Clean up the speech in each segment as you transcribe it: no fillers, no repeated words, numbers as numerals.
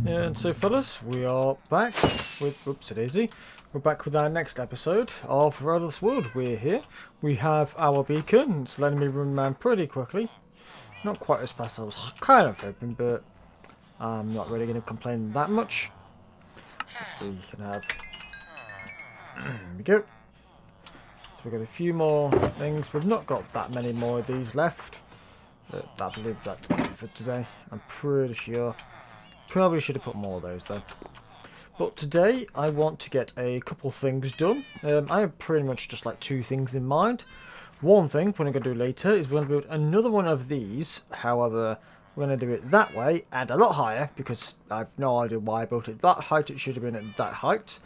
And so fellas, we are back with, whoopsie daisy, we're back with our next episode of Reldeth's World. We're here, we have our beacon, it's letting me run around pretty quickly. Not quite as fast as I was kind of hoping, but I'm not really going to complain that much. We can have, there we go. So we've got a few more things, we've not got that many more of these left. But I believe that's it for today, I'm pretty sure. Probably should have put more of those though. But today I want to get a couple things done. I have pretty much just like two things in mind. One thing we're going to do later is we're going to build another one of these. However, we're going to do it that way and a lot higher because I have no idea why I built it that height. It should have been at that height.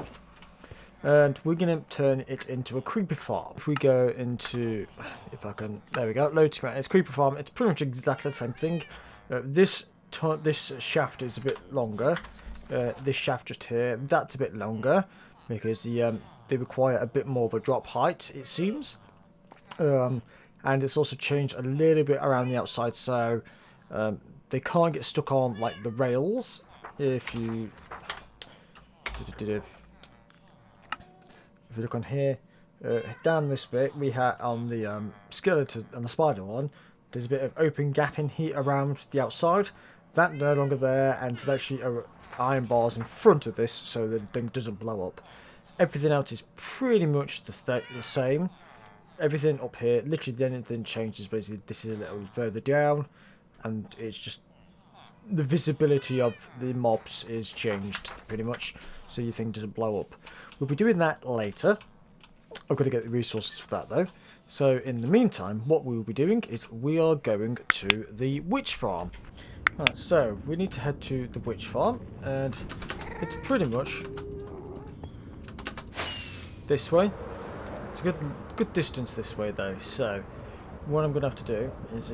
And we're going to turn it into a creeper farm. If we go into, if I can, there we go, load schematic. It's creeper farm. It's pretty much exactly the same thing. This shaft is a bit longer. This shaft just here, that's a bit longer because they require a bit more of a drop height, it seems. And it's also changed a little bit around the outside, so they can't get stuck on like the rails. If you look on here, down this bit we had on the skeleton and the spider one, there's a bit of open gap in here around the outside. That no longer there, and there's actually iron bars in front of this so that the thing doesn't blow up. Everything else is pretty much the same. Everything up here, literally the only thing changes basically this is a little further down, and it's just the visibility of the mobs is changed pretty much, so your thing doesn't blow up. We'll be doing that later. I've got to get the resources for that though. So in the meantime, what we will be doing is we are going to the witch farm. Right, so we need to head to the witch farm, and it's pretty much this way. It's a good distance this way though. So what I'm going to have to do is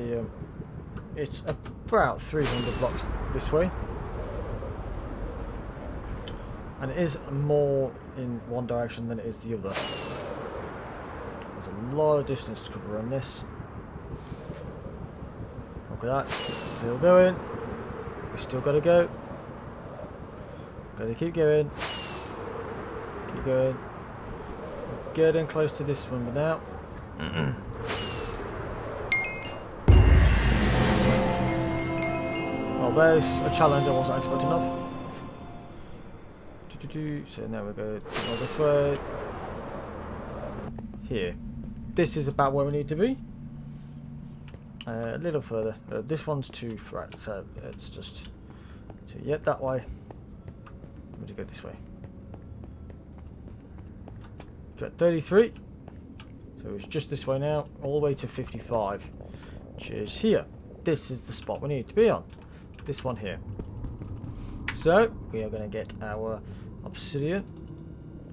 it's about 300 blocks this way, and it is more in one direction than it is the other. There's a lot of distance to cover on this. Look at that, still going. We still gotta go. Gotta keep going. Keep going. We're getting close to this one now. Well, there's a challenge I wasn't expecting of. So now we go this way. Here. This is about where we need to be. A little further. This one's too flat, so it's just that way. I'm going to go this way. So at 33. So it's just this way now, all the way to 55, which is here. This is the spot we need to be on. This one here. So we are going to get our obsidian.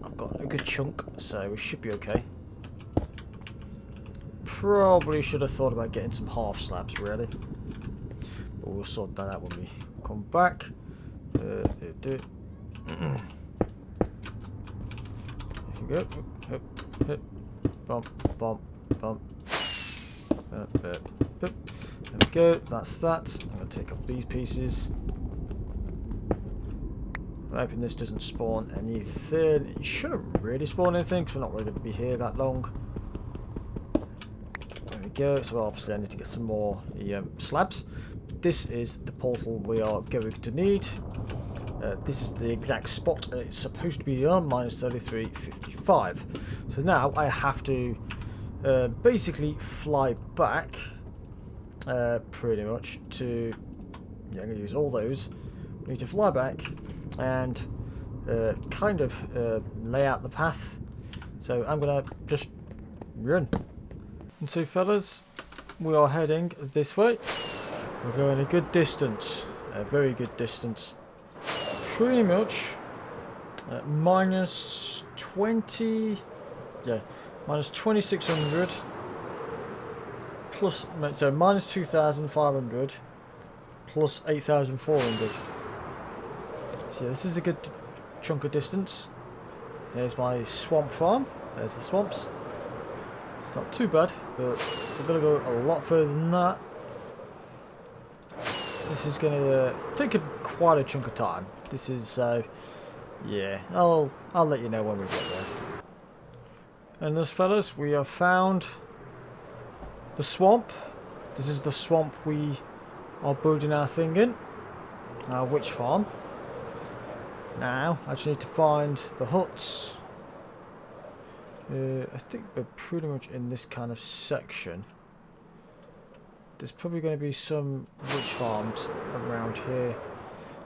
I've got a good chunk, so we should be okay. Probably should have thought about getting some half slabs, really. But we'll sort that out when we come back. There you go. Hip. Bump, bump, bump. There we go. That's that. I'm going to take off these pieces. I'm hoping this doesn't spawn anything. It shouldn't really spawn anything because we're not really going to be here that long. Go. So obviously I need to get some more slabs. This is the portal we are going to need. This is the exact spot it's supposed to be on, minus 33.55. So now I have to basically fly back pretty much to, I'm going to use all those. We need to fly back and kind of lay out the path. So I'm going to just run. And so fellas, we are heading this way. We're going a good distance, a very good distance. Pretty much minus 20, yeah, minus 2600 plus, so minus 2500 plus 8400. So this is a good chunk of distance. There's my swamp farm, there's the swamps. It's not too bad, but we're going to go a lot further than that. This is going to take quite a chunk of time. This is, yeah, I'll let you know when we get there. And thus, fellas, we have found the swamp. This is the swamp we are building our thing in. Our witch farm. Now, I just need to find the huts. I think we're pretty much in this kind of section. There's probably going to be some witch farms around here.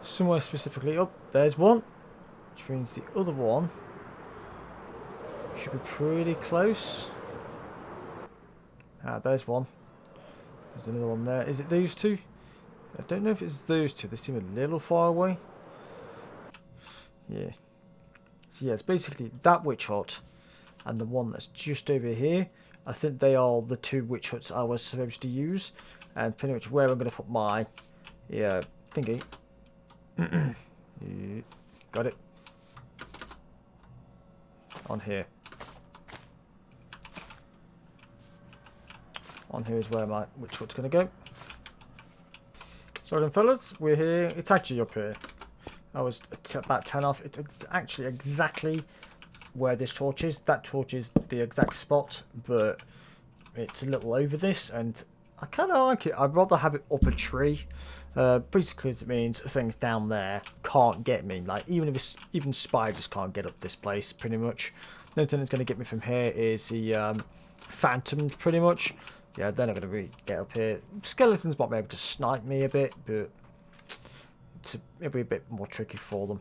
Somewhere specifically. Oh, there's one. Which means the other one should be pretty close. Ah, there's one. There's another one there. Is it those two? I don't know if it's those two. They seem a little far away. Yeah. So yeah, it's basically that witch hut and the one that's just over here. I think they are the two witch huts I was supposed to use. And pretty much where I'm going to put my thingy. Yeah, got it. On here. On here is where my witch hut's going to go. So then, fellas, we're here. It's actually up here. I was about 10 off. It's actually exactly where this torch is. That torch is the exact spot, but it's a little over this, and I kind of like it. I'd rather have it up a tree. Basically, it means things down there can't get me. Like even spiders can't get up this place. Pretty much, the only thing that's going to get me from here is the phantoms. Pretty much, yeah, they're not going to really get up here. Skeletons might be able to snipe me a bit, but it'll be a bit more tricky for them.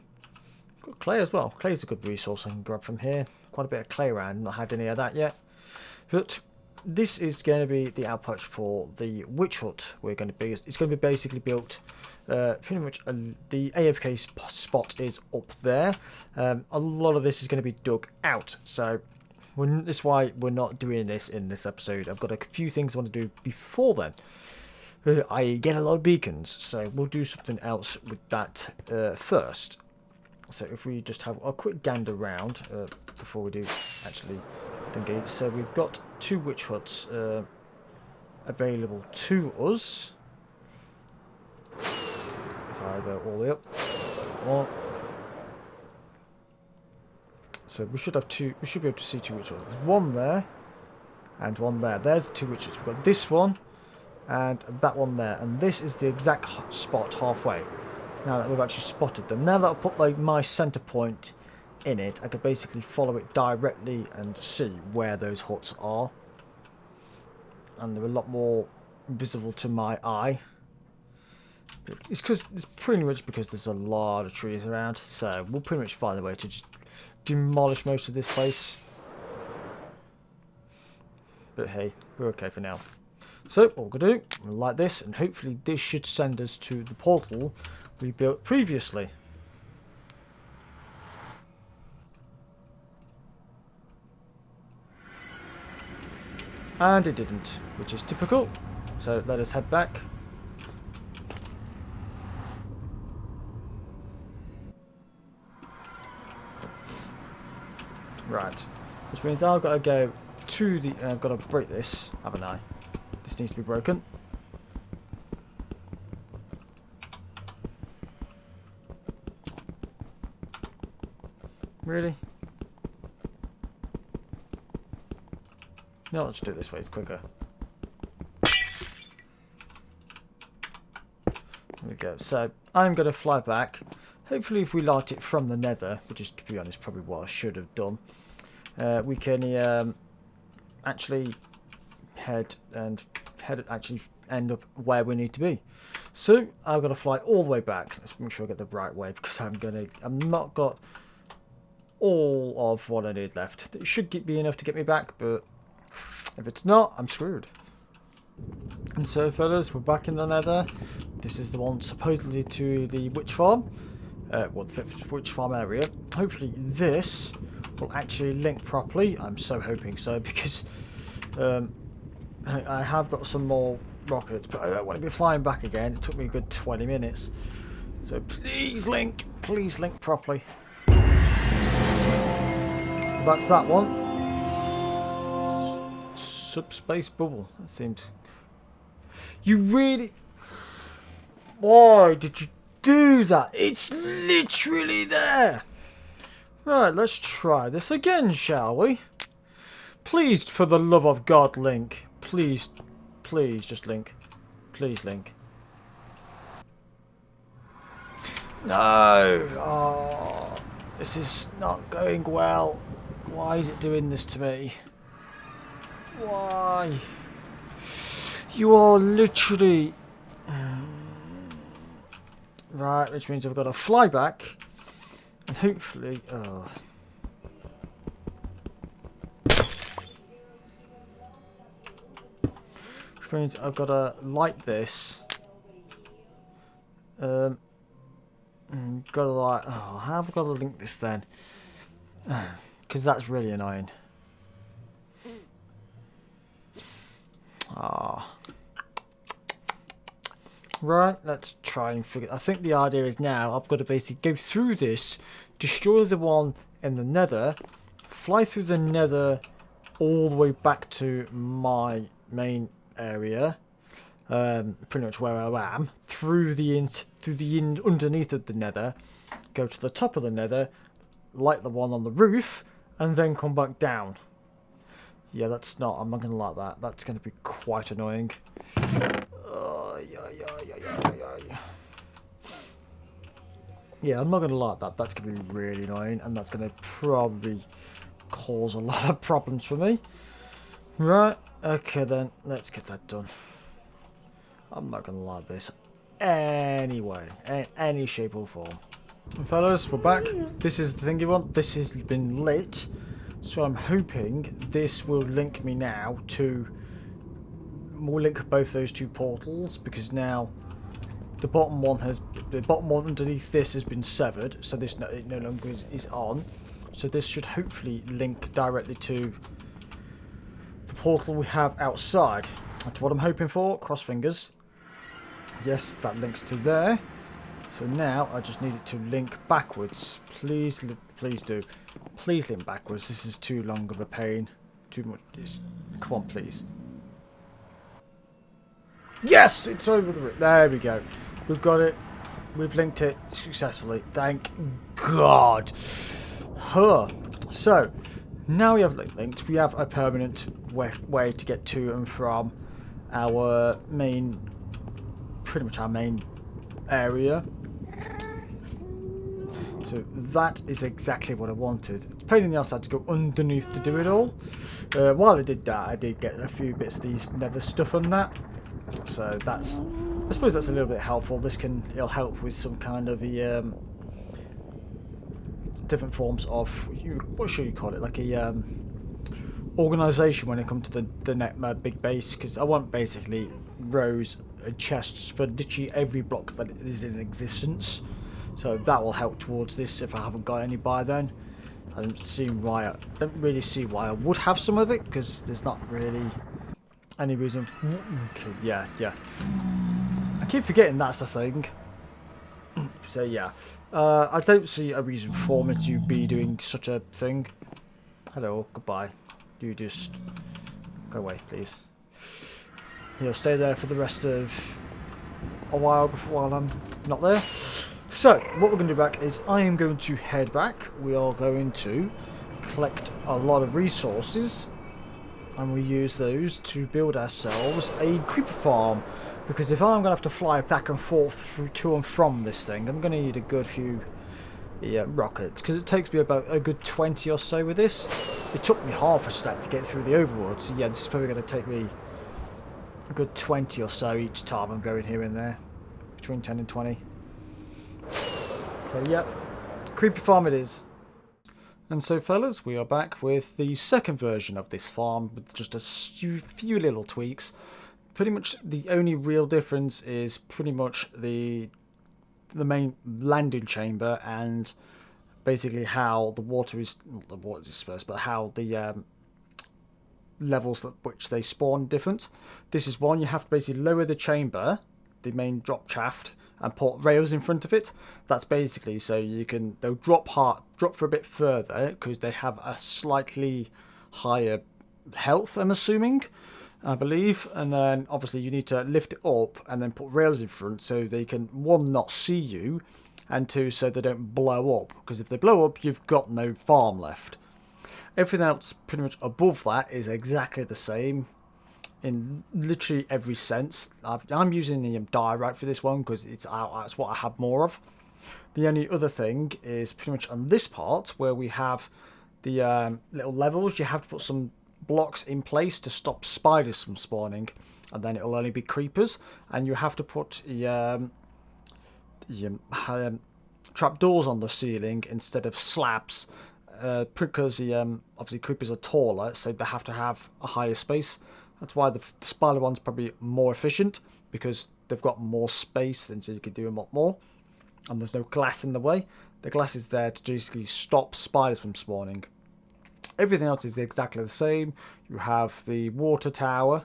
Got clay as well. Clay's a good resource I can grab from here. Quite a bit of clay around. Not had any of that yet. But this is going to be the outpost for the witch hut. We're going to be. It's going to be basically built. Pretty much the AFK spot is up there. A lot of this is going to be dug out. So this is why we're not doing this in this episode. I've got a few things I want to do before then. I get a lot of beacons, so we'll do something else with that first. So if we just have a quick gander round before we do actually engage. So we've got two witch huts available to us. If I go all the way up. One. So we should have two. We should be able to see two witch huts. There's one there and one there. There's the two witch huts. We've got this one and that one there. And this is the exact spot halfway. Now that we've actually spotted them. Now that I've put like my center point in it, I could basically follow it directly and see where those huts are. And they're a lot more visible to my eye. But it's pretty much because there's a lot of trees around. So we'll pretty much find a way to just demolish most of this place. But hey, we're okay for now. So what we're going to do, we'll light this, and hopefully this should send us to the portal we built previously. And it didn't, which is typical. So let us head back. Right, which means I've got to go to the. I've got to break this, haven't I? This needs to be broken. Really? No, let's do it this way, it's quicker. There we go. So, I'm going to fly back. Hopefully if we light it from the nether, which is, to be honest, probably what I should have done, we can actually actually end up where we need to be. So, I've got to fly all the way back. Let's make sure I get the right way, because I'm not got all of what I need left. It should be enough to get me back, but if it's not, I'm screwed. And so, fellas, we're back in the nether. This is the one supposedly to the witch farm. Well, the witch farm area. Hopefully this will actually link properly. I'm so hoping so, because I have got some more rockets, but I don't want to be flying back again. It took me a good 20 minutes. So please link properly. That's that one. Subspace bubble. That seems. You really. Why did you do that. It's literally there. Right, let's try this again, shall we? Please, for the love of God, Link. Please, please, just Link. Please, Link. No. Oh, this is not going well. Why is it doing this to me? Why? You are literally... Right, which means I've got to fly back. And hopefully... Oh. Which means I've got to light this. Got to light... Oh, how have I got to link this then? Because that's really annoying. Ah. Right, let's try and figure... I think the idea is now I've got to basically go through this, destroy the one in the nether, fly through the nether all the way back to my main area, pretty much where I am, through the underneath of the nether, go to the top of the nether, light the one on the roof, and then come back down. Yeah, that's not... I'm not going to like that. That's going to be quite annoying. Yeah, I'm not going to like that. That's going to be really annoying, and that's going to probably cause a lot of problems for me. Right, okay then, let's get that done. I'm not going to like this anyway, in any shape or form. And fellas, we're back. This is the thing you want. This has been lit, so I'm hoping this will link me now to... We'll link both those two portals, because now the bottom one underneath this has been severed, so this it no longer is on. So this should hopefully link directly to the portal we have outside. That's what I'm hoping for. Cross fingers. Yes, that links to there. So now I just need it to link backwards. Please, please do. Please link backwards. This is too long of a pain. Too much. Come on, please. Yes, it's over the... There we go. We've got it. We've linked it successfully. Thank God. Huh. So, now we have linked. We have a permanent way to get to and from our main... Pretty much our main area. So that is exactly what I wanted. It's a pain in the ass I had to go underneath to do it all. While I did that, I did get a few bits of these nether stuff on that. So that's, I suppose that's a little bit helpful. It'll help with some kind of different forms of, what should you call it, like a organisation when it comes to the big base, because I want basically rows and chests for literally every block that is in existence. So that will help towards this if I haven't got any by then. I don't really see why I would have some of it, because there's not really any reason. Okay, yeah. I keep forgetting that's a thing. So yeah, I don't see a reason for me to be doing such a thing. Hello, goodbye. You just go away, please. You'll stay there for the rest of a while while I'm not there. So, what we're going to do back is I am going to head back. We are going to collect a lot of resources, and we use those to build ourselves a creeper farm. Because if I'm going to have to fly back and forth to and from this thing, I'm going to need a good few rockets. Because it takes me about a good 20 or so with this. It took me half a stack to get through the overworld. So yeah, this is probably going to take me a good 20 or so each time I'm going here and there. Between 10 and 20. So yep, creepy farm it is. And so fellas, we are back with the second version of this farm with just a few little tweaks. Pretty much the only real difference is pretty much the main landing chamber and basically how the water is, not the water is dispersed, but how the levels at which they spawn different. This is one, you have to basically lower the chamber, the main drop shaft, and put rails in front of it. That's basically so they'll drop for a bit further because they have a slightly higher health, I'm assuming. I believe. And then obviously you need to lift it up and then put rails in front so they can, one, not see you, and two, so they don't blow up. Because if they blow up, you've got no farm left. Everything else pretty much above that is exactly the same in literally every sense. I'm using the diorite for this one because it's what I have more of. The only other thing is pretty much on this part where we have the little levels. You have to put some blocks in place to stop spiders from spawning, and then it'll only be creepers. And you have to put trapdoors on the ceiling instead of slabs, because obviously creepers are taller, so they have to have a higher space. That's why the spider one's probably more efficient, because they've got more space, and so you can do a lot more. And there's no glass in the way. The glass is there to basically stop spiders from spawning. Everything else is exactly the same. You have the water tower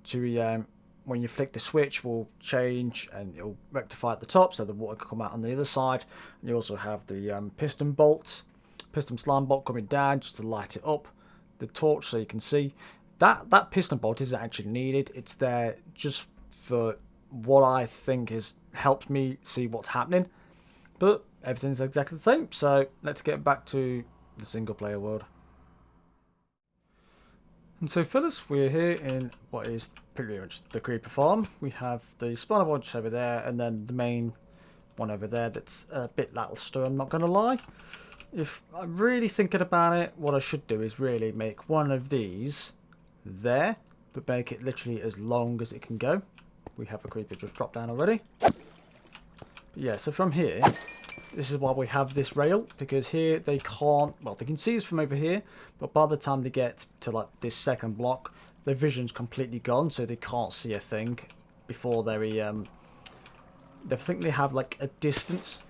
to when you flick the switch will change and it'll rectify at the top so the water can come out on the other side. And you also have the piston slam bolt coming down just to light it up. The torch so you can see. That piston bolt isn't actually needed. It's there just for what I think has helped me see what's happening. But everything's exactly the same. So let's get back to the single player world. And so fellas, we're here in what is pretty much the creeper farm. We have the spawner watch over there, and then the main one over there that's a bit lackluster, I'm not going to lie. If I'm really thinking about it, what I should do is really make one of these there, but make it literally as long as it can go. We have a creeper just dropped down already. But yeah, so from here, this is why we have this rail, because here they can't, well, they can see us from over here, but by the time they get to like this second block, their vision's completely gone, so they can't see a thing before they think they have like a distance.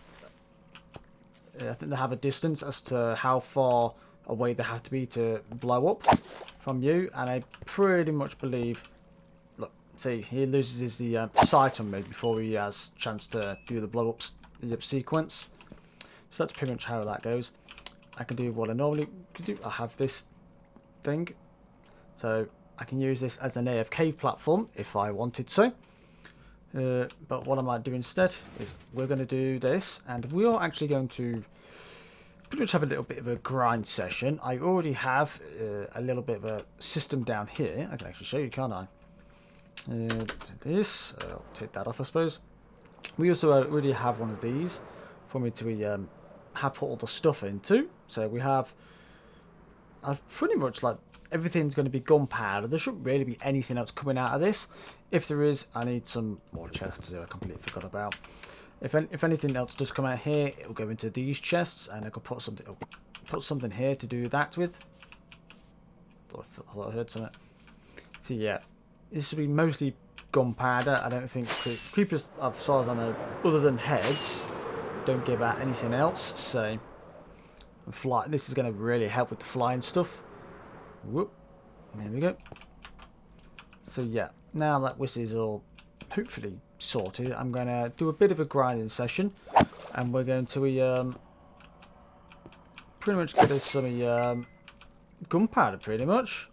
I think they have a distance as to how far away they have to be to blow up from you, and I pretty much believe, look, see, he loses the sight on me before he has a chance to do the blow up sequence. So that's pretty much how that goes. I can do what I normally could do. I have this thing, so I can use this as an AFK platform if I wanted to. But what I might do instead is we're going to do this, and we are actually going to pretty much have a little bit of a grind session. I already have a little bit of a system down here. I can actually show you, can't I? This, I'll take that off, I suppose. We also already have one of these for me to have put all the stuff into. So we have, I've pretty much like everything's going to be gunpowder. There shouldn't really be anything else coming out of this. If there is, I need some more chests I completely forgot about. If anything else does come out here, it'll go into these chests, and I could put something here to do that with. I thought I heard something. So yeah, this will be mostly gunpowder. I don't think creepers, as far as I know, other than heads, don't give out anything else. So this is going to really help with the flying stuff. Whoop, there we go. So yeah, now that this is all hopefully sorted, I'm going to do a bit of a grinding session, and we're going to pretty much get us some gunpowder pretty much.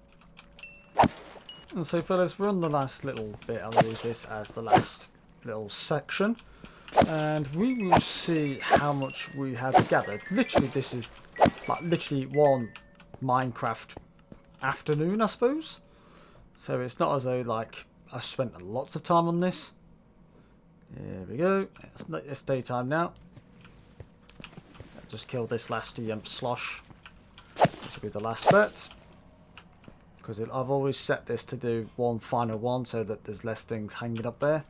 And so fellas, we're on the last little bit. I'll use this as the last little section, and we will see how much we have gathered. Literally, this is like literally one Minecraft afternoon, I suppose. So it's not as though like I've spent lots of time on this. There we go. It's daytime now. Just killed this last slosh. This will be the last set, because I've always set this to do one final one so that there's less things hanging up there.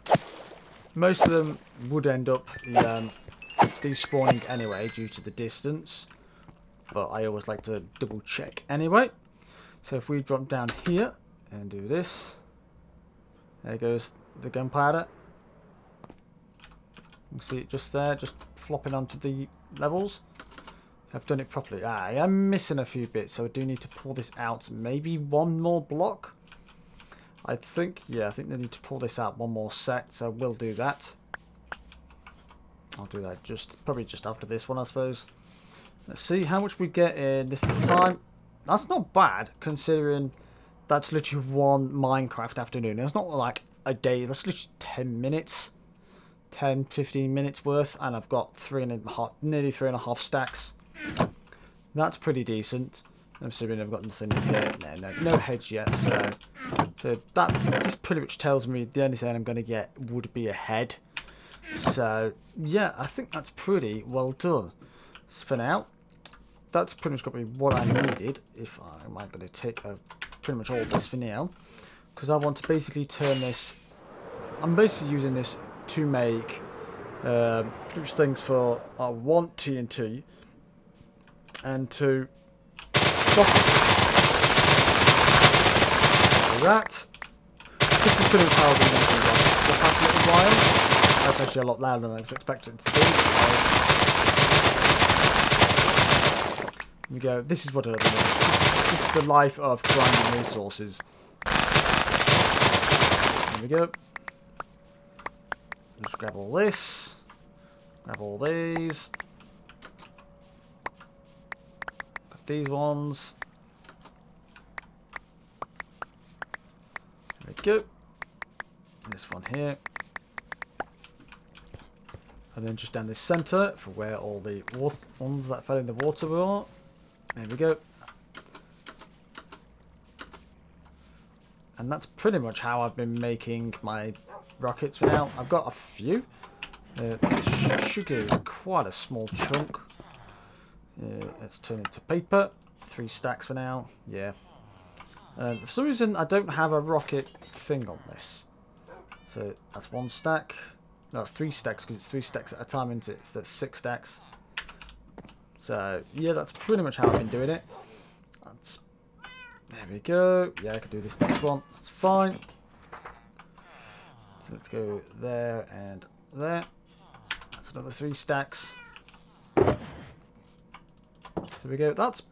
Most of them would end up despawning anyway due to the distance, but I always like to double check anyway. So if we drop down here and do this, there goes the gunpowder. You can see it just there, just flopping onto the levels. I've done it properly. I am missing a few bits, so I do need to pull this out. Maybe one more block. I think they need to pull this out one more set, so we'll do that. I'll do that probably just after this one, I suppose. Let's see how much we get in this little time. That's not bad, considering that's literally one Minecraft afternoon. It's not like a day. That's literally 10 minutes. 10, 15 minutes worth. And I've got nearly 3.5 stacks. That's pretty decent. I'm assuming I've got nothing yet. No heads yet. So this pretty much tells me the only thing I'm going to get would be a head. So yeah, I think that's pretty well done. So for now, that's pretty much got me what I needed. If I'm going to take pretty much all this for now, because I want to basically turn this. I'm basically using this to make pretty much things for I want TNT and to rockets. That. This is pretty much how I've been making rockets for the past little while. That's actually a lot louder than I was expecting it to be. Here we go. This is what I've been doing. This is the life of grinding resources. There we go. Just grab all this. Grab all these. Got these ones. There we go. And this one here. And then just down this centre for where all the ones that fell in the water are. There we go. And that's pretty much how I've been making my rockets for now. I've got a few. Sugar is quite a small chunk. Let's turn it to paper. 3 stacks for now. Yeah. For some reason, I don't have a rocket thing on this. So that's 1 stack. No, it's 3 stacks because it's 3 stacks at a time, isn't it? So that's 6 stacks. So yeah, that's pretty much how I've been doing it. There we go. Yeah, I can do this next one. That's fine. So let's go there and there. That's another 3 stacks. There we go. That's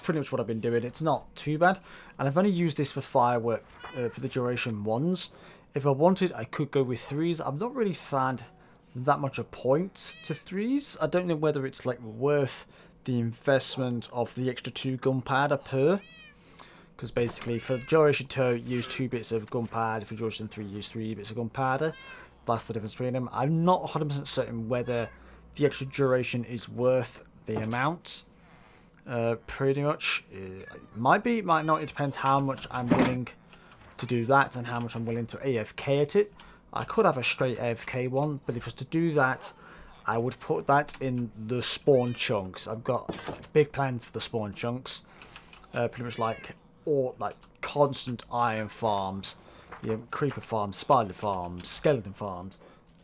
pretty much what I've been doing. It's not too bad. And I've only used this for firework for the duration 1s. If I wanted, I could go with 3s. I've not really found that much a point to 3s. I don't know whether it's like worth the investment of the extra 2 gunpowder per. Because basically for duration 2, use 2 bits of gunpowder. For duration 3, use 3 bits of gunpowder. That's the difference between them. I'm not 100% certain whether the extra duration is worth the amount. Pretty much. It might be, it might not. It depends how much I'm willing to do that and how much I'm willing to AFK at it. I could have a straight AFK one, but if I was to do that, I would put that in the spawn chunks. I've got big plans for the spawn chunks. Pretty much like constant iron farms, creeper farms, spider farms, skeleton farms.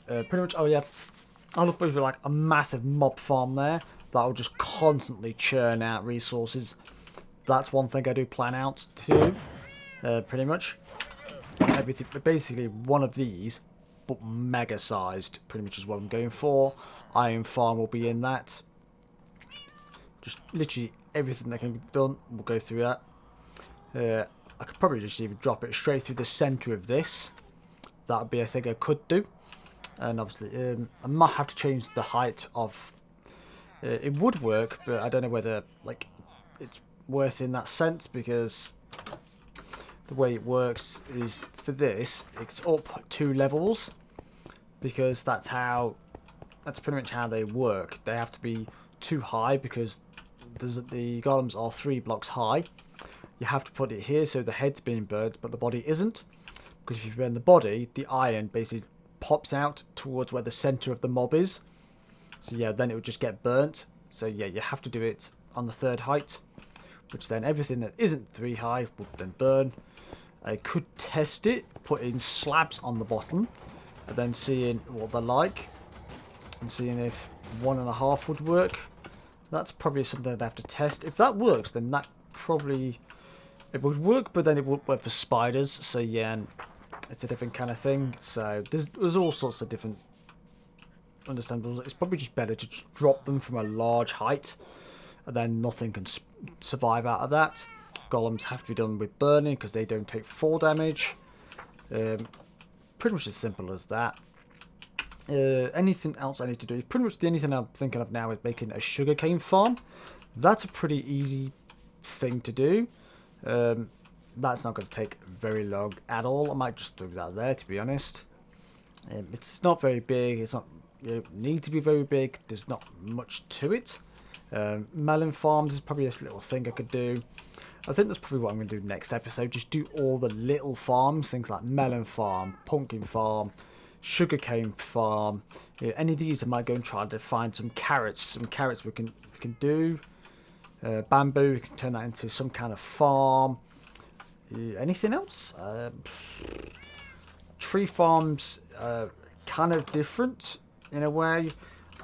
Pretty much, I'll look for like a massive mob farm there that will just constantly churn out resources. That's one thing I do plan out to do. Pretty much everything, basically one of these, but mega sized. Pretty much is what I'm going for. Iron farm will be in that. Just literally everything that can be done will go through that. I could probably just even drop it straight through the centre of this. That would be a thing I could do. And obviously, I might have to change the height of. It would work, but I don't know whether like it's worth in that sense, because the way it works is for this, it's up 2 levels, because that's pretty much how they work. They have to be too high because the golems are 3 blocks high. You have to put it here so the head's being burnt, but the body isn't. Because if you burn the body, the iron basically pops out towards where the centre of the mob is. So yeah, then it would just get burnt. So yeah, you have to do it on the 3rd height, which then everything that isn't 3 high would then burn. I could test it, put in slabs on the bottom, and then seeing what they're like, and seeing if 1.5 would work. That's probably something I'd have to test. If that works, then that probably it would work, but then it would work for spiders. So yeah, it's a different kind of thing. So there's all sorts of different understandables. It's probably just better to just drop them from a large height, and then nothing can survive out of that. Golems have to be done with burning because they don't take 4 damage. Pretty much as simple as that. Anything else I need to do? Pretty much the only thing I'm thinking of now is making a sugarcane farm. That's a pretty easy thing to do. that's not going to take very long at all. I might just do that there, to be honest. It's not very big. It's not, you don't need to be very big. There's not much to it. Melon farms is probably a little thing I could do. I think that's probably what I'm going to do next episode. Just do all the little farms, things like melon farm, pumpkin farm, sugarcane farm. Yeah, any of these I might go and try to find some carrots. Some carrots we can do. Bamboo, we can turn that into some kind of farm. Anything else? Tree farms kind of different in a way.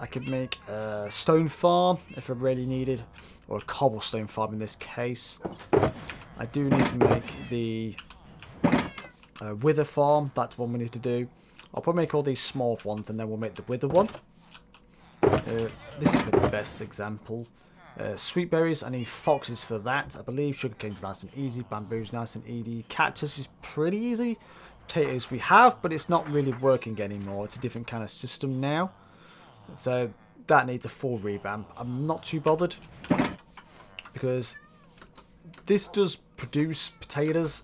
I could make a stone farm if I really needed, or a cobblestone farm in this case. I do need to make the wither farm. That's one we need to do. I'll probably make all these small ones and then we'll make the wither one. This is the best example. Sweet berries, I need foxes for that. I believe sugarcane's nice and easy. Bamboo's nice and easy. Cactus is pretty easy. Potatoes we have, but it's not really working anymore. It's a different kind of system now. So that needs a full revamp. I'm not too bothered because this does produce potatoes,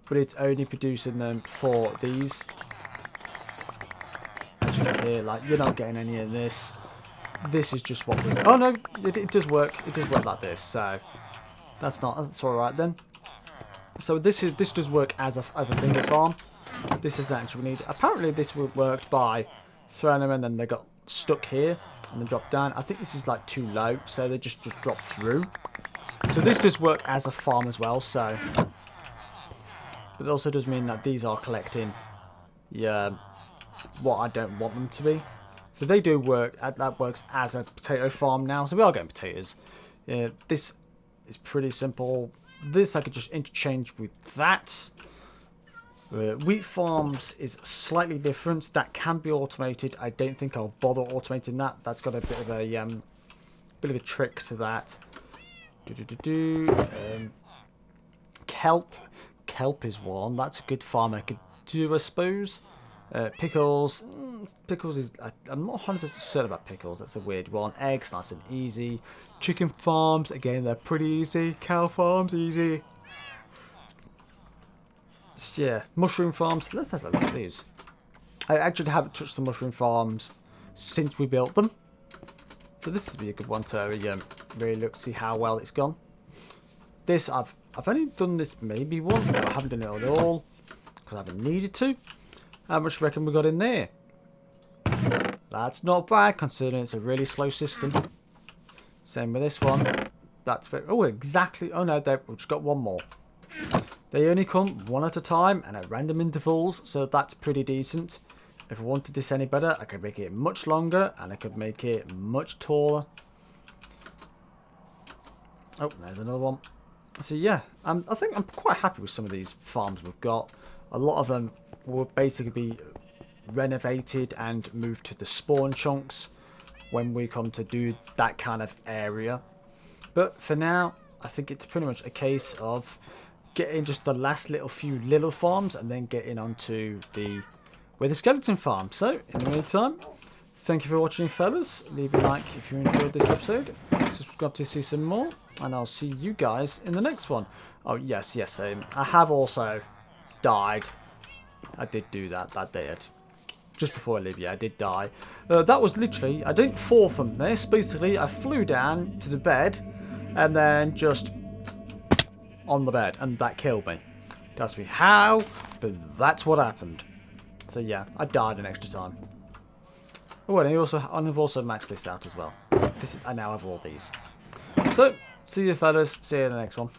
but it's only producing them for these. As you can hear, like, you're not getting any of this. This is just what we... Oh no, it does work. It does work like this, so that's all right then. So this does work as a finger farm. This is actually needed. Apparently this worked by throwing them and then they got stuck here and then dropped down. I think this is like too low, so they just drop through. So this does work as a farm as well. So, but it also does mean that these are collecting, what I don't want them to be. So they do work. That works as a potato farm now. So we are getting potatoes. This is pretty simple. This I could just interchange with that. Wheat farms is slightly different. That can be automated. I don't think I'll bother automating that. That's got a bit of a trick to that. Kelp. Kelp is one. That's a good farm I could do, I suppose. Pickles. Pickles is... I'm not 100% certain about pickles. That's a weird one. Eggs, nice and easy. Chicken farms, again, they're pretty easy. Cow farms, easy. Yeah, mushroom farms. Let's have a look at these. I actually haven't touched the mushroom farms since we built them. So this would be a good one to really look to see how well it's gone. This, I've only done this maybe once, but I haven't done it at all because I haven't needed to. How much do you reckon we got in there? That's not bad considering it's a really slow system. Same with this one. That's very... Oh, exactly. Oh no, we've just got one more. They only come one at a time and at random intervals, so that's pretty decent. If I wanted this any better, I could make it much longer and I could make it much taller. Oh, there's another one. So yeah, I think I'm quite happy with some of these farms we've got. A lot of them will basically be renovated and moved to the spawn chunks when we come to do that kind of area. But for now, I think it's pretty much a case of getting just the last few little farms and then getting onto the skeleton farm. So in the meantime, thank you for watching, fellas. Leave a like if you enjoyed this episode. Subscribe to see some more, and I'll see you guys in the next one. Oh yes, I have also died. I did do that. That did. Just before I leave, yeah, I did die. That was literally, I didn't fall from this. Basically, I flew down to the bed and then just on the bed, and that killed me. Don't ask me how, but that's what happened. So yeah, I died an extra time. Oh, and I've also maxed this out as well. I now have all these. So, see you fellas. See you in the next one.